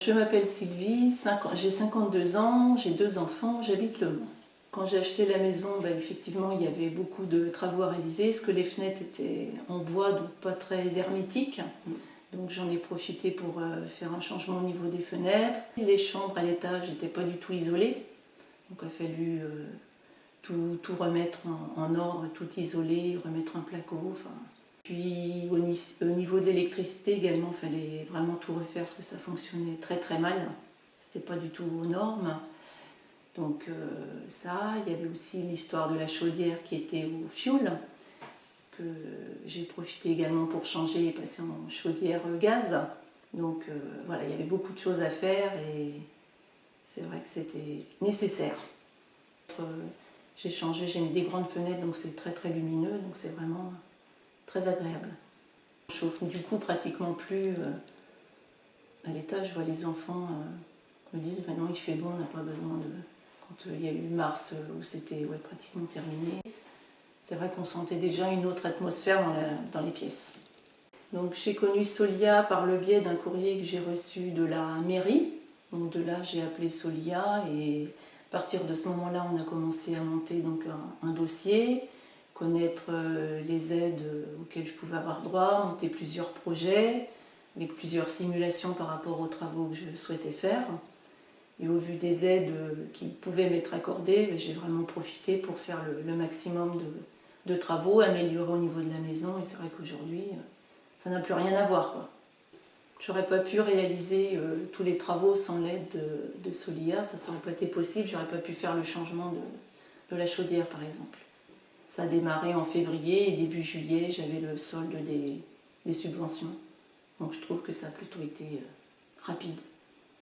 Je m'appelle Sylvie, j'ai 52 ans, j'ai 2 enfants, j'habite Le Mans. Quand j'ai acheté la maison, effectivement, il y avait beaucoup de travaux à réaliser, parce que les fenêtres étaient en bois, donc pas très hermétiques. Donc j'en ai profité pour faire un changement au niveau des fenêtres. Les chambres à l'étage n'étaient pas du tout isolées, donc il a fallu tout remettre en ordre, tout isoler, remettre un placo. Puis au niveau de l'électricité également, il fallait vraiment tout refaire parce que ça fonctionnait très très mal. C'était pas du tout aux normes. Donc ça, il y avait aussi l'histoire de la chaudière qui était au fioul, que j'ai profité également pour changer et passer en chaudière gaz. Donc voilà, il y avait beaucoup de choses à faire et c'est vrai que c'était nécessaire. J'ai changé, j'ai mis des grandes fenêtres, donc c'est très très lumineux, donc c'est vraiment très agréable. On chauffe du coup pratiquement plus à l'étage. Je vois les enfants me disent maintenant il fait beau, on n'a pas besoin de... Quand il y a eu mars où c'était pratiquement terminé, c'est vrai qu'on sentait déjà une autre atmosphère dans les pièces. Donc j'ai connu Solia par le biais d'un courrier que j'ai reçu de la mairie. Donc de là j'ai appelé Solia et à partir de ce moment-là on a commencé à monter donc un dossier, connaître les aides auxquelles je pouvais avoir droit, monter plusieurs projets avec plusieurs simulations par rapport aux travaux que je souhaitais faire. Et au vu des aides qui pouvaient m'être accordées, j'ai vraiment profité pour faire le maximum de travaux, améliorer au niveau de la maison. Et c'est vrai qu'aujourd'hui, ça n'a plus rien à voir. Je n'aurais pas pu réaliser tous les travaux sans l'aide de Solia, ça n'aurait pas été possible. Je n'aurais pas pu faire le changement de la chaudière, par exemple. Ça a démarré en février et début juillet, j'avais le solde des subventions. Donc je trouve que ça a plutôt été rapide.